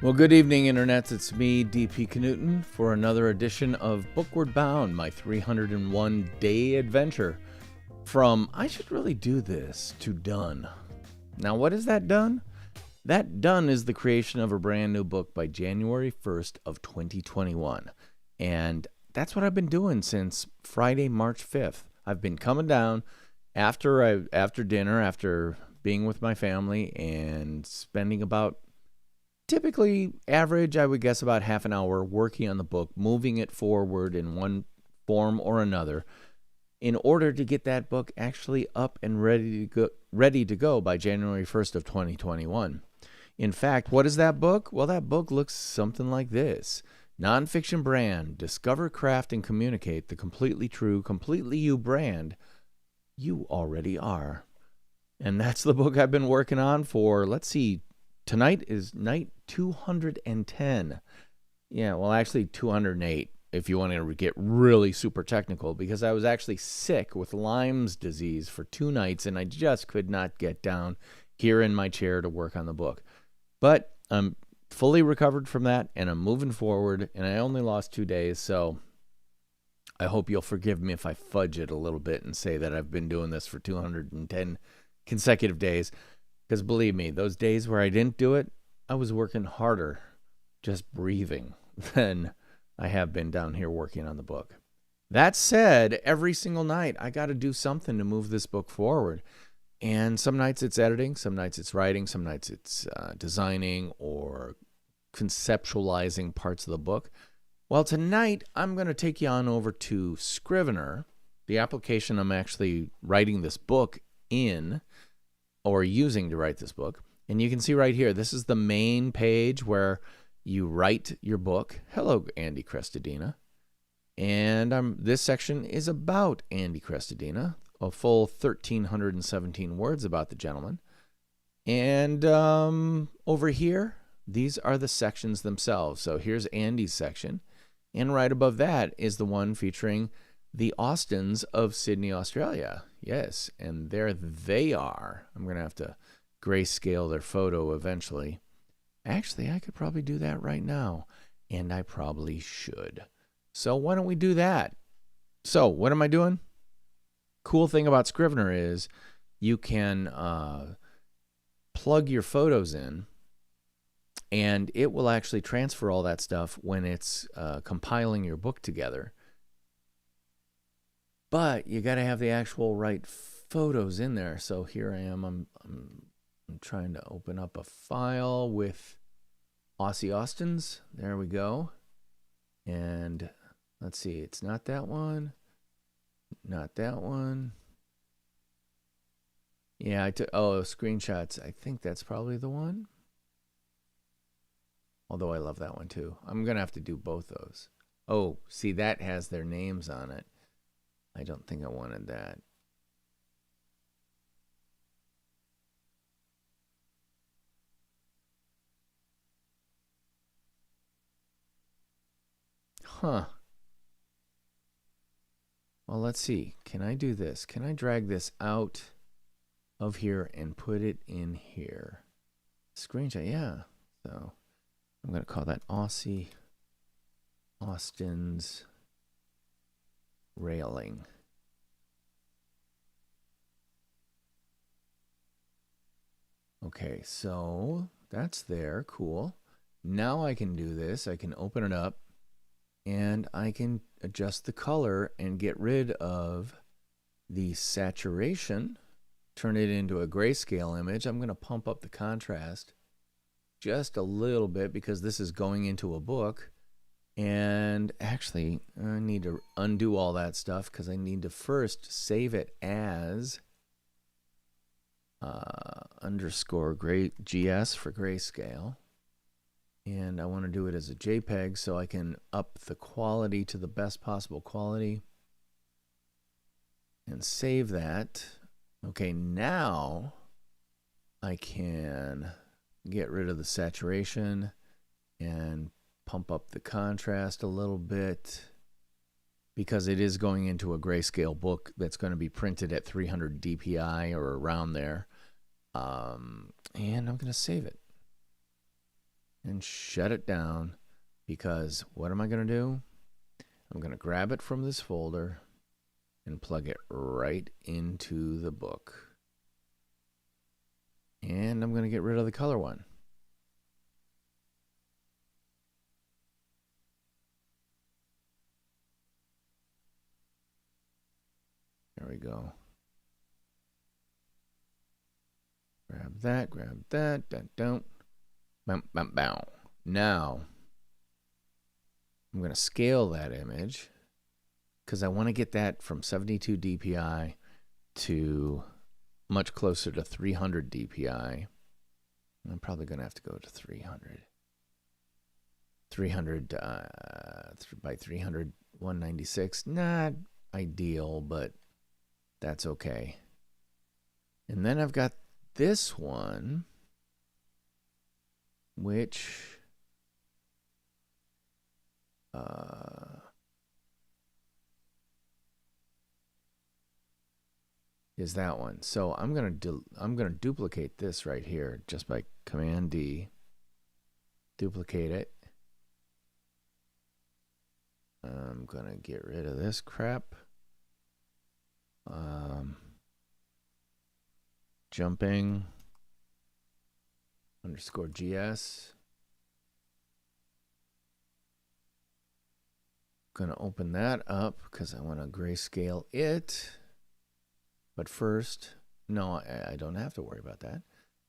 Well, good evening, internets. It's me, DP Knudten, for another edition of Bookward Bound, my 301-day adventure from I should really do this to done. Now, what is that done? That done is the creation of a brand new book by January 1st of 2021. And that's what I've been doing since Friday, March 5th. I've been coming down after dinner, after being with my family, and spending about typically average, I would guess, about half an hour working on the book, moving it forward in one form or another in order to get that book actually up and ready to go by January 1st of 2021. In fact, what is that book? Well, that book looks something like this. Nonfiction Brand, Discover, Craft, and Communicate the Completely True, Completely You brand you already are. And that's the book I've been working on for, let's see, tonight is night 210. Yeah, well, actually 208 if you want to get really super technical, because I was actually sick with Lyme's disease for 2 nights and I just could not get down here in my chair to work on the book. But I'm fully recovered from that and I'm moving forward, and I only lost 2 days, so I hope you'll forgive me if I fudge it a little bit and say that I've been doing this for 210 consecutive days. Because believe me, those days where I didn't do it, I was working harder just breathing than I have been down here working on the book. That said, every single night I got to do something to move this book forward. And some nights it's editing, some nights it's writing, some nights it's designing or conceptualizing parts of the book. Well, tonight I'm going to take you on over to Scrivener, the application I'm actually writing this book in, or using to write this book. And you can see right here, this is the main page where you write your book. Hello, Andy Crestadina. And this section is about Andy Crestadina, a full 1,317 words about the gentleman. And over here, these are the sections themselves. So here's Andy's section. And right above that is the one featuring the Austins of Sydney, Australia. Yes, and there they are. I'm going to have to grayscale their photo eventually. Actually, I could probably do that right now, and I probably should. So why don't we do that? So what am I doing? Cool thing about Scrivener is you can plug your photos in, and it will actually transfer all that stuff when it's compiling your book together. But you got to have the actual right photos in there. So here I am. I'm trying to open up a file with Aussie Austins. There we go. And let's see. It's not that one. Not that one. Yeah, I took screenshots. I think that's probably the one. Although I love that one too. I'm going to have to do both those. Oh, see, that has their names on it. I don't think I wanted that. Huh. Well, let's see. Can I do this? Can I drag this out of here and put it in here? Screenshot, yeah. So I'm going to call that Aussie Austins railing. Okay, so that's there. Cool. Now I can do this. I can open it up and I can adjust the color and get rid of the saturation, turn it into a grayscale image. I'm going to pump up the contrast just a little bit because this is going into a book. And actually, I need to undo all that stuff because I need to first save it as _GS for grayscale. And I want to do it as a JPEG so I can up the quality to the best possible quality. And save that. Okay, now I can get rid of the saturation and pump up the contrast a little bit because it is going into a grayscale book that's going to be printed at 300 DPI or around there. And I'm going to save it. and shut it down, because what am I going to do? I'm going to grab it from this folder and plug it right into the book. And I'm going to get rid of the color one. There we go. Grab that, don't. Now, I'm going to scale that image because I want to get that from 72 dpi to much closer to 300 dpi. I'm probably going to have to go to 300. 300 by 300, 196. Not ideal, but that's okay. And then I've got this one, which is that one. So I'm gonna duplicate this right here just by Command D. Duplicate it. I'm gonna get rid of this crap. Jumping _GS. Gonna open that up because I want to grayscale it. But first, no, I don't have to worry about that.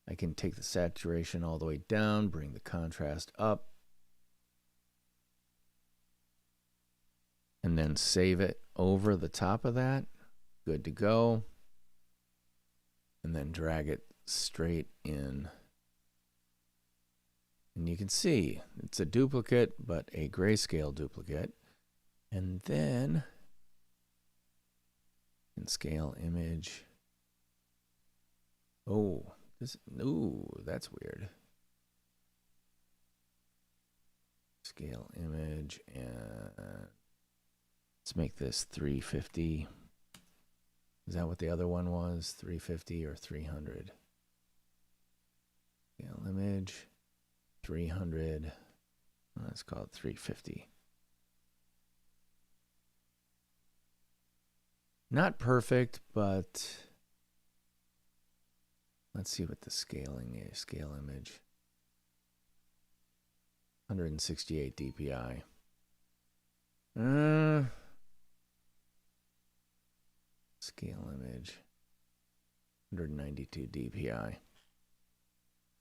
I can take the saturation all the way down, bring the contrast up, and then save it over the top of that. Good to go. And then drag it straight in. And you can see it's a duplicate, but a grayscale duplicate. And then in scale image. Oh, that's weird. Scale image, and let's make this 350. Is that what the other one was? 350 or 300? Scale image, 300. Let's call it 350. Not perfect, but let's see what the scaling is. Scale image. 168 dpi. Scale image. 192 dpi.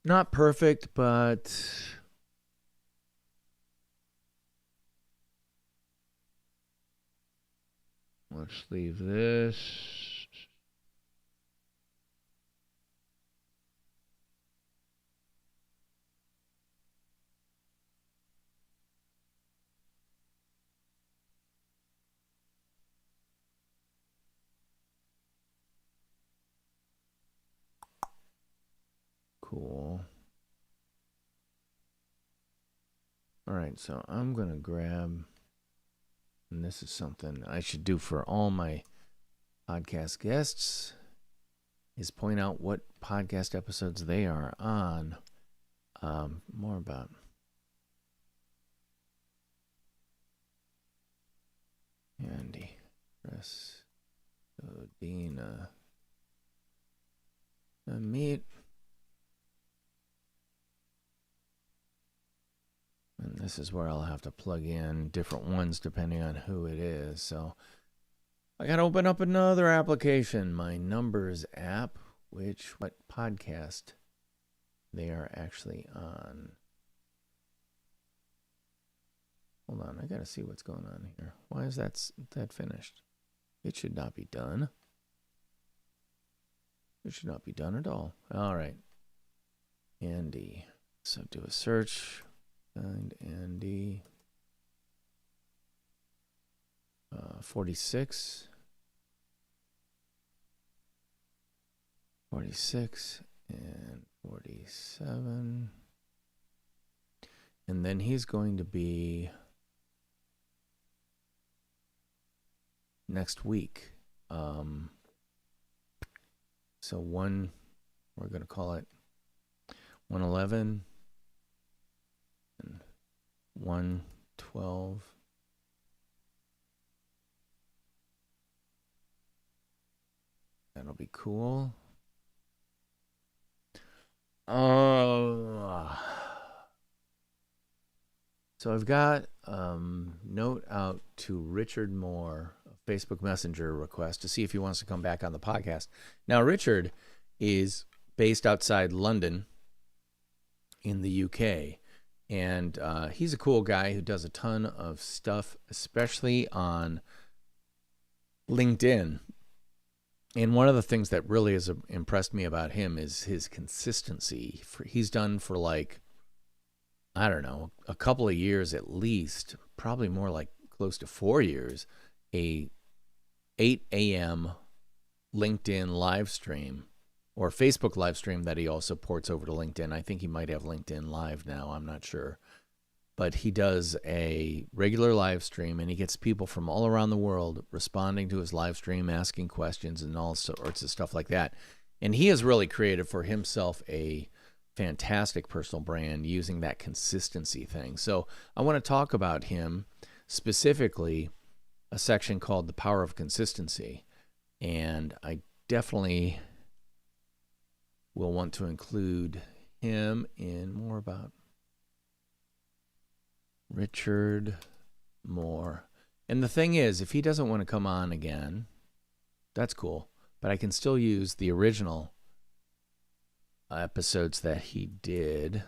Not perfect, but let's leave this. Cool. All right, so I'm going to grab, and this is something I should do for all my podcast guests, is point out what podcast episodes they are on. More about Andy, Chris, Dina, meet. And this is where I'll have to plug in different ones depending on who it is. So I got to open up another application, my Numbers app, what podcast they are actually on. Hold on, I got to see what's going on here. Why is that finished? It should not be done. It should not be done at all. All right. Andy. So do a search. Find Andy. 46. 46 and 47. And then he's going to be next week. So we're going to call it 111. 112. That'll be cool. So I've got note out to Richard Moore, a Facebook Messenger request to see if he wants to come back on the podcast. Now, Richard is based outside London in the UK, and he's a cool guy who does a ton of stuff, especially on LinkedIn. And one of the things that really has impressed me about him is his consistency. He's done for like, I don't know, a couple of years at least, probably more like close to 4 years, a 8 a.m. LinkedIn live stream or Facebook live stream that he also ports over to LinkedIn. I think he might have LinkedIn Live now. I'm not sure. But he does a regular live stream, and he gets people from all around the world responding to his live stream, asking questions, and all sorts of stuff like that. And he has really created for himself a fantastic personal brand using that consistency thing. So I want to talk about him, specifically a section called The Power of Consistency. And I definitely will want to include him in more about Richard Moore. And the thing is, if he doesn't want to come on again, that's cool. But I can still use the original episodes that he did.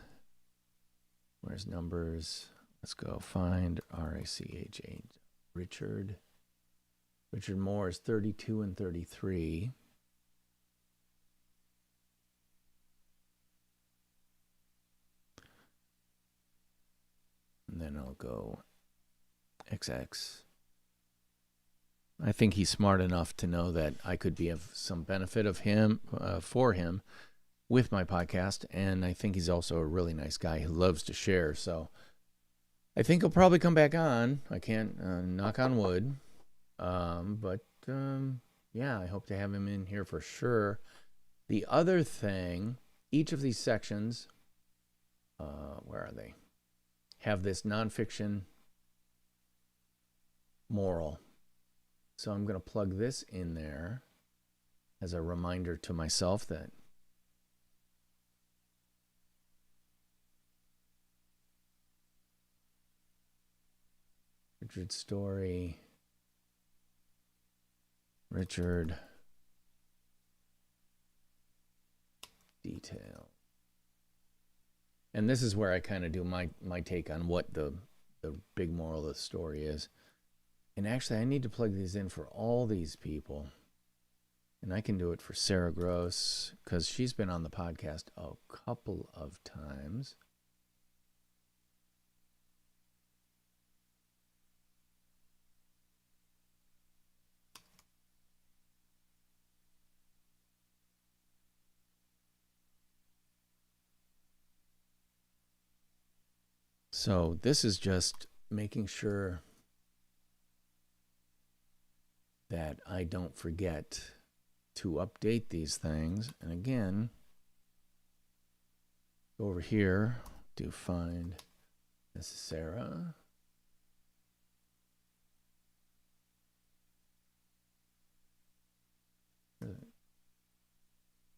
Where's numbers? Let's go find RACH8. Richard Moore is 32 and 33. And then I'll go XX. I think he's smart enough to know that I could be of some benefit of him, for him, with my podcast. And I think he's also a really nice guy who loves to share. So I think he'll probably come back on. I can't knock on wood. But yeah, I hope to have him in here for sure. The other thing, each of these sections, where are they? Have this nonfiction moral. So I'm going to plug this in there as a reminder to myself that Richard's story, Richard detail. And this is where I kind of do my take on what the big moral of the story is. And actually, I need to plug these in for all these people. And I can do it for Sarah Gross, because she's been on the podcast a couple of times. So this is just making sure that I don't forget to update these things. And again, go over here, do find, this is Sarah.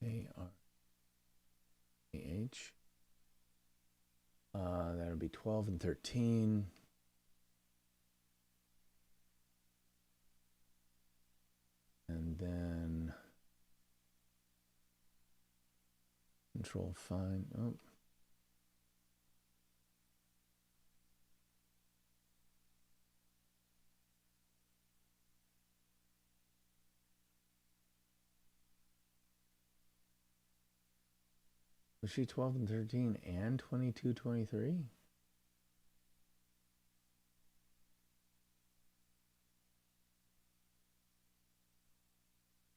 A-R-A-H. That'll be 12 and 13. And then control find. Oh. Was she 12 and 13 and 22, 23?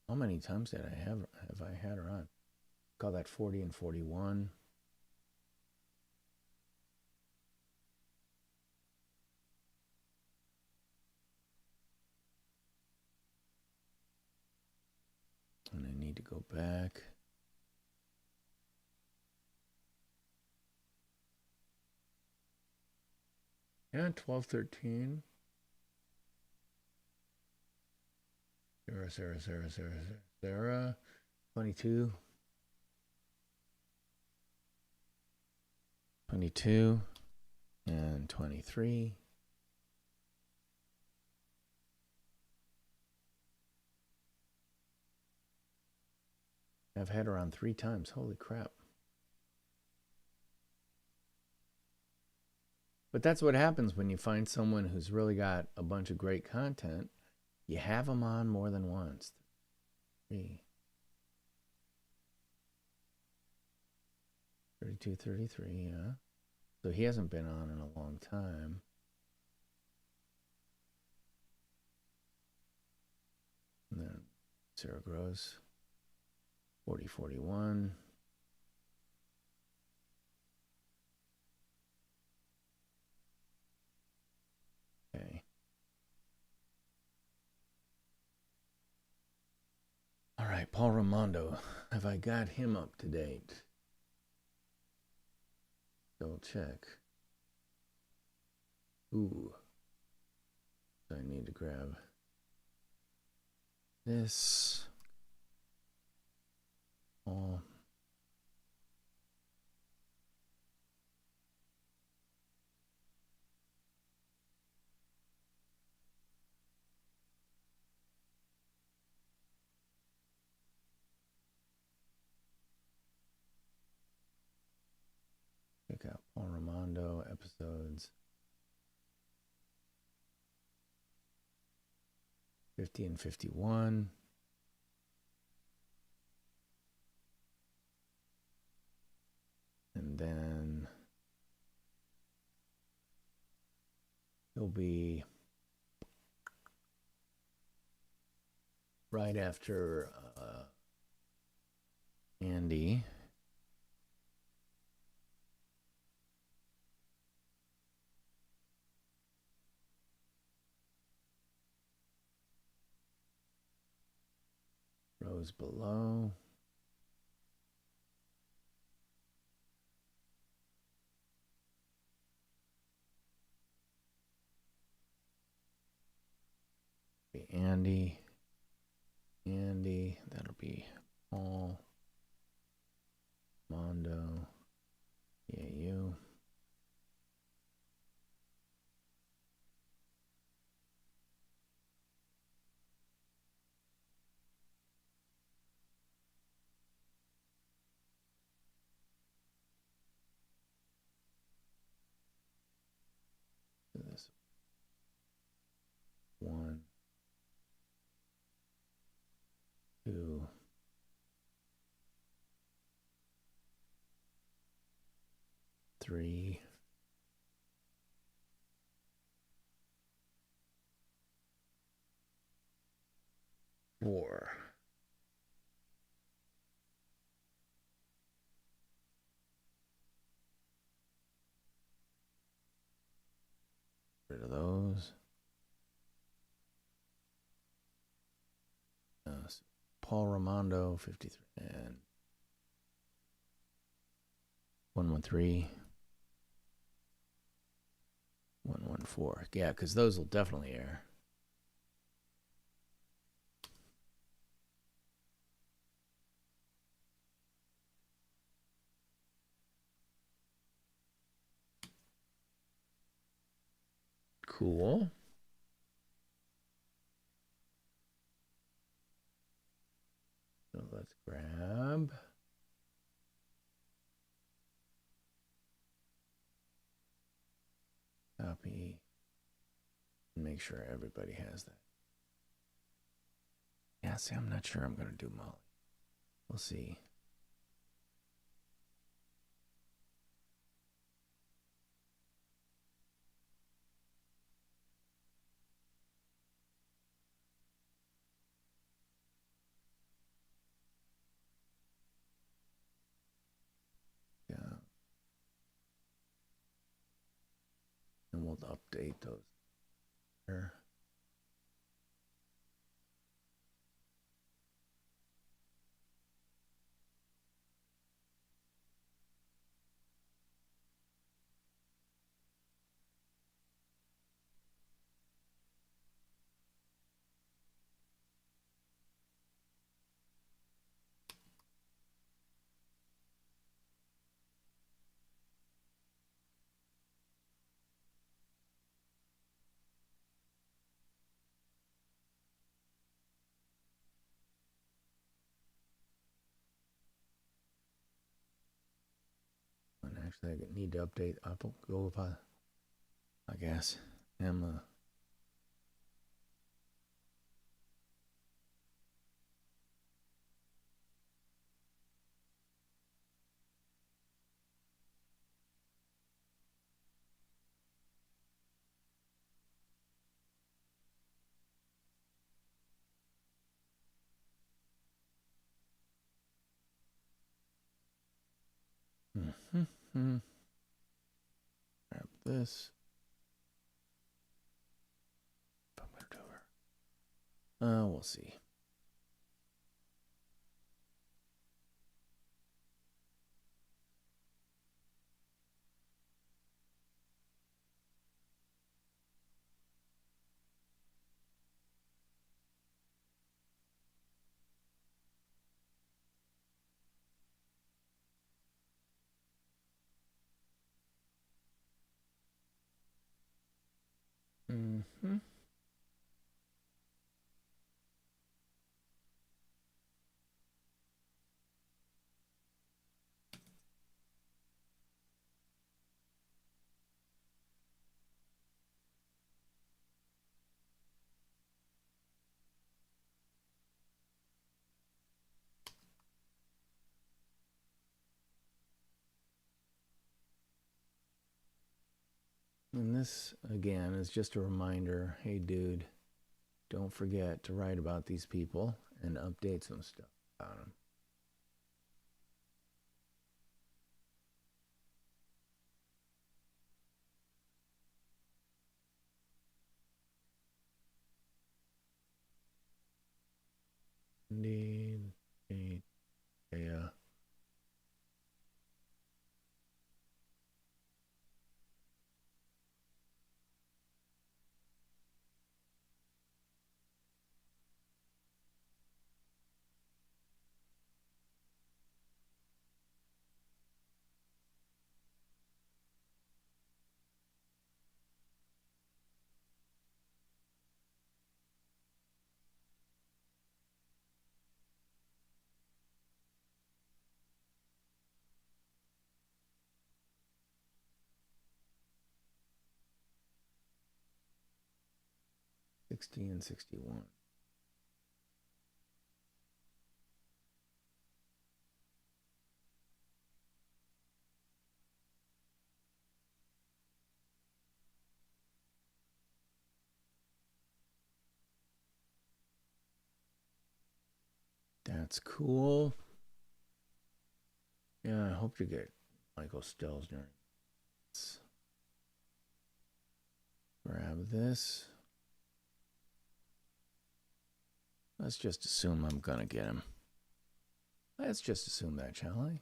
How many times did I have I had her on? Call that 40 and 41. And I need to go back. Yeah, 12, 13. Sarah. 22. 22 and 23. I've had her on 3 times. Holy crap. But that's what happens when you find someone who's really got a bunch of great content. You have them on more than once. 3. 32, 33, yeah. So he hasn't been on in a long time. And then Sarah Gross, 40, 41. Okay. All right, Paul Raimondo. Have I got him up to date? Double check. Ooh. I need to grab this. Oh. Check out Paul Raimondo episodes 50 and 51. And then he'll be right after Andy. Rows below. Andy, that'll be Paul, Mondo, yeah, you. This 1, 2, 3, 4. Rid of those. So Paul Raimondo, 53, and 113, 114. Yeah, because those will definitely air. Cool. So let's grab. Copy. And make sure everybody has that. Yeah, see, I'm not sure I'm going to do Molly. We'll see. Yeah. And we'll update those there. Looks like I need to update Apple. Go up, I guess. Emma. Mm-hmm. Grab this. Put it over. We'll see. Mm-hmm. And this, again, is just a reminder. Hey, dude, don't forget to write about these people and update some stuff about them. Indeed. Yeah. '60 and '61. That's cool. Yeah, I hope to get Michael Stelzner. Let's grab this. Let's just assume I'm gonna get him. Let's just assume that, shall I?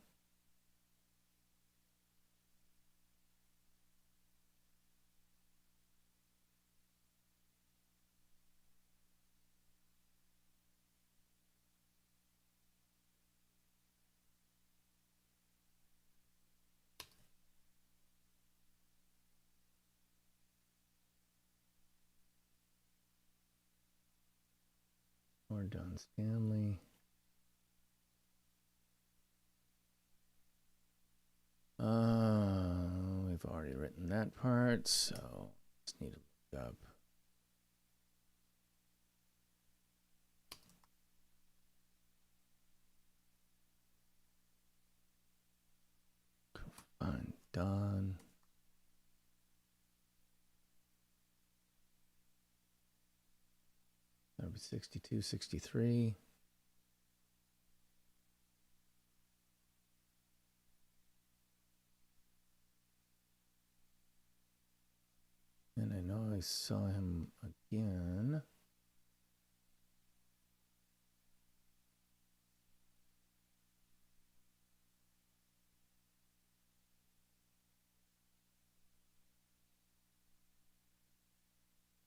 We're done, Stanley. We've already written that part, so just need to look up. Fine, done. That'll be 62, 63. And I know I saw him again.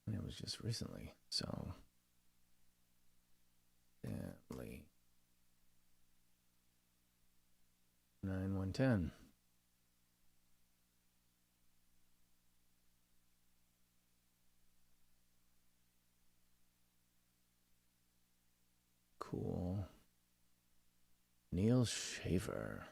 And it was just recently, so. Stanley. 9110. Cool. Neil Schaefer.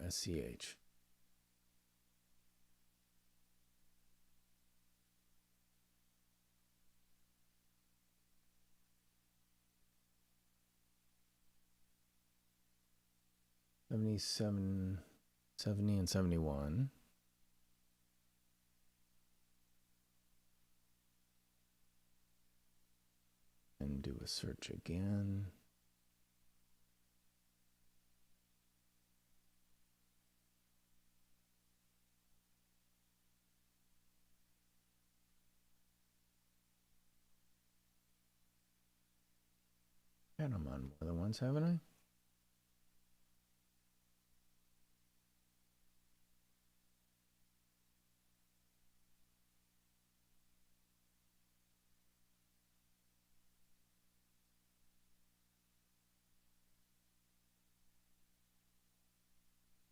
SCH. $77, $70, and $71. And do a search again. And I'm on more than once, haven't I?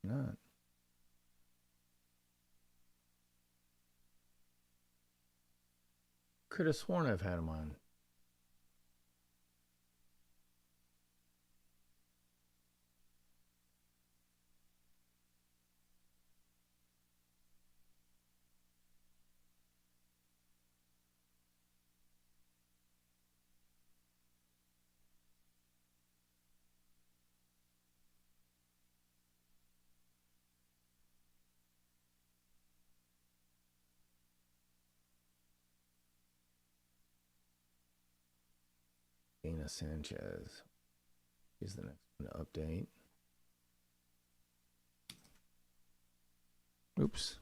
Not. Could have sworn I've had him on. Dana Sanchez. He's the next one to update. Oops.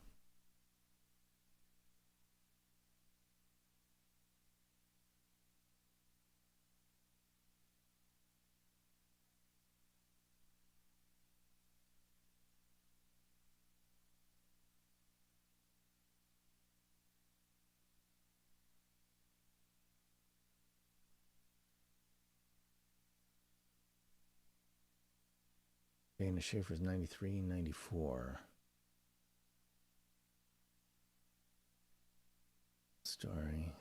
Dana Schaefer's 93, 94. Story.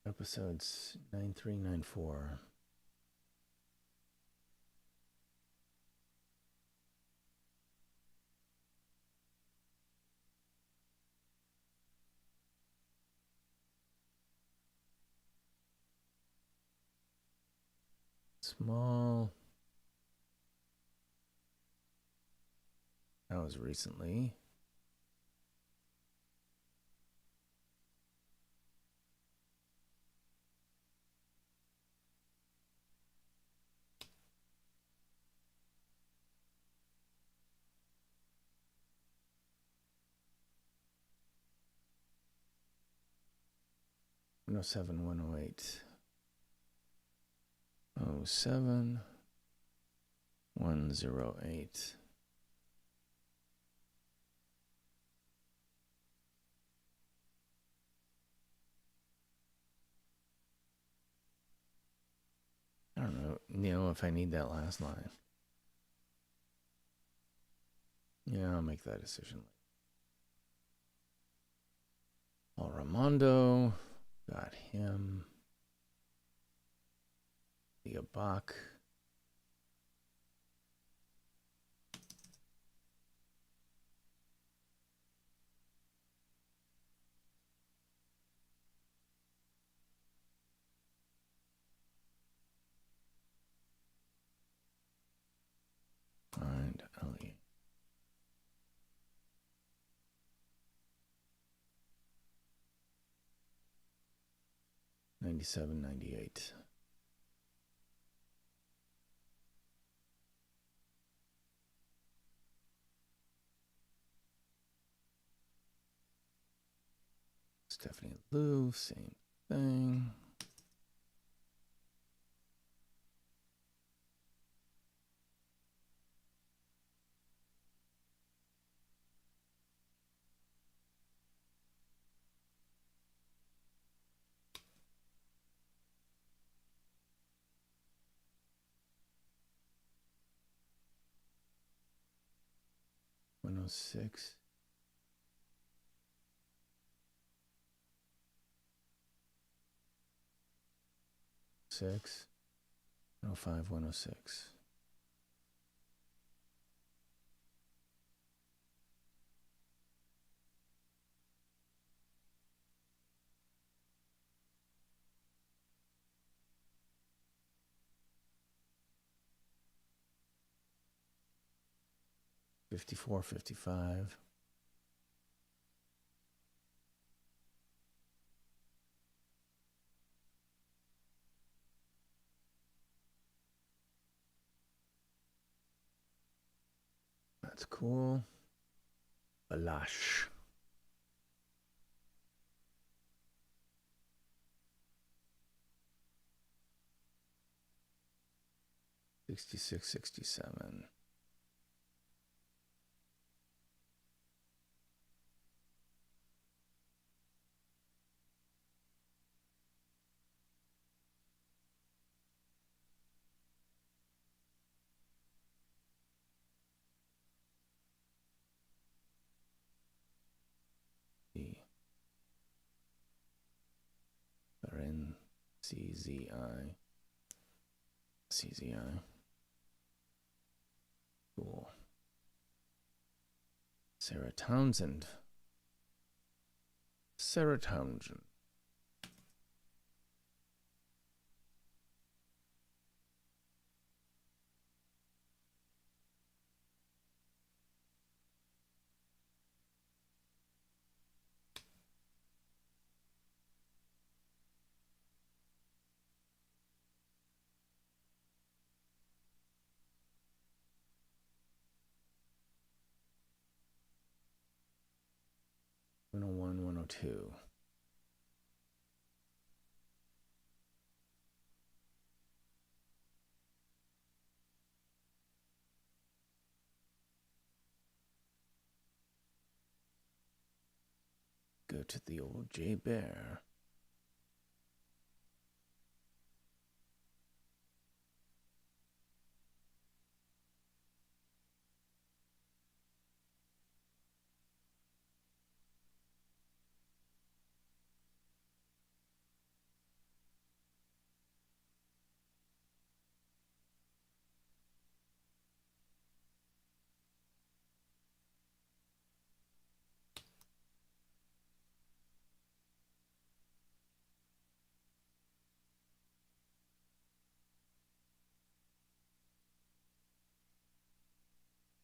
Episodes 9394. Small. That was recently. No 07, 108. 07, 108. I don't know if I need that last line. Yeah, I'll make that decision. Paul Raimondo, got him. Leah Bach. Find Ellie. $97, $98. Stephanie Lou, same thing. 106. 6. 105, 106. $54, $55. That's cool. Balash. $66, $67. Barin, CZI. CZI. Cool. Sarah Townsend. Sarah Townsend. $101, $102. Go to the old J Bear.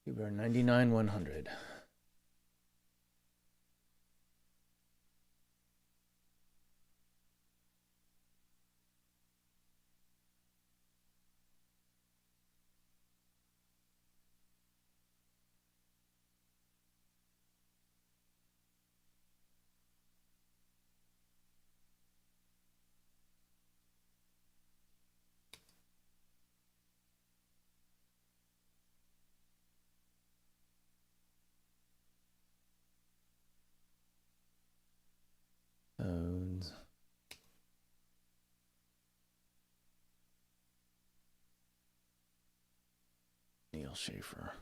You were 99, 100. Toads. Neil Schaefer.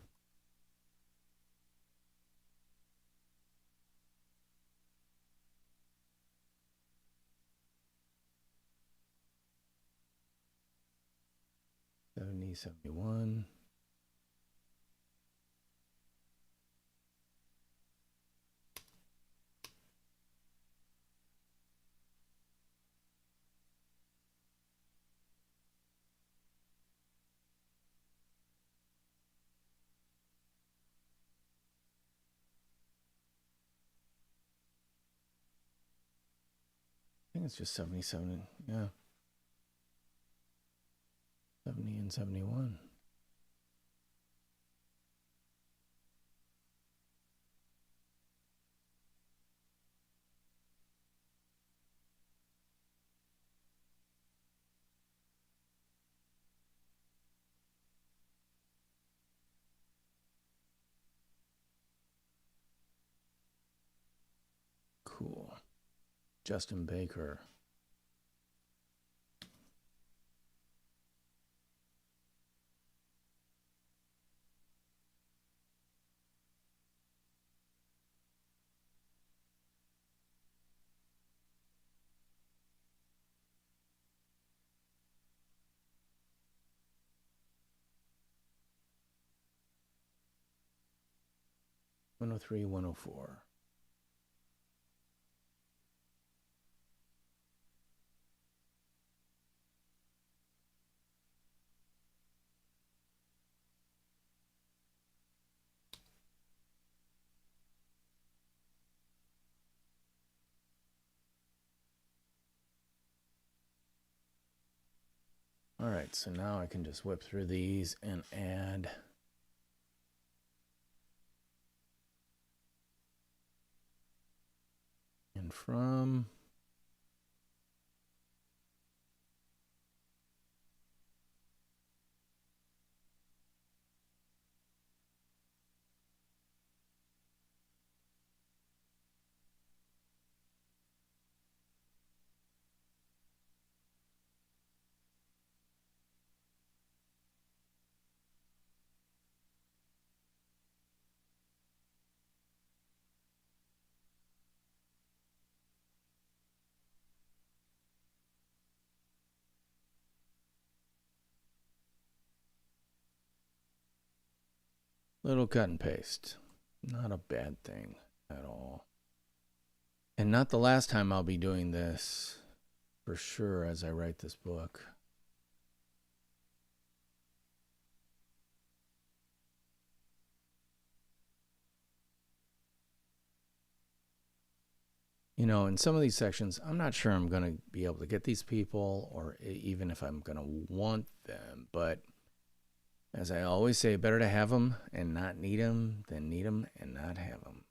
$70, $71. I think it's just 77. Yeah. 70 and 71. Cool. Justin Baker. 103, 104. All right, so now I can just whip through these and add and from. Little cut and paste. Not a bad thing at all. And not the last time I'll be doing this, for sure, as I write this book. You know, in some of these sections, I'm not sure I'm going to be able to get these people, or even if I'm going to want them. But as I always say, better to have them and not need them than need them and not have them.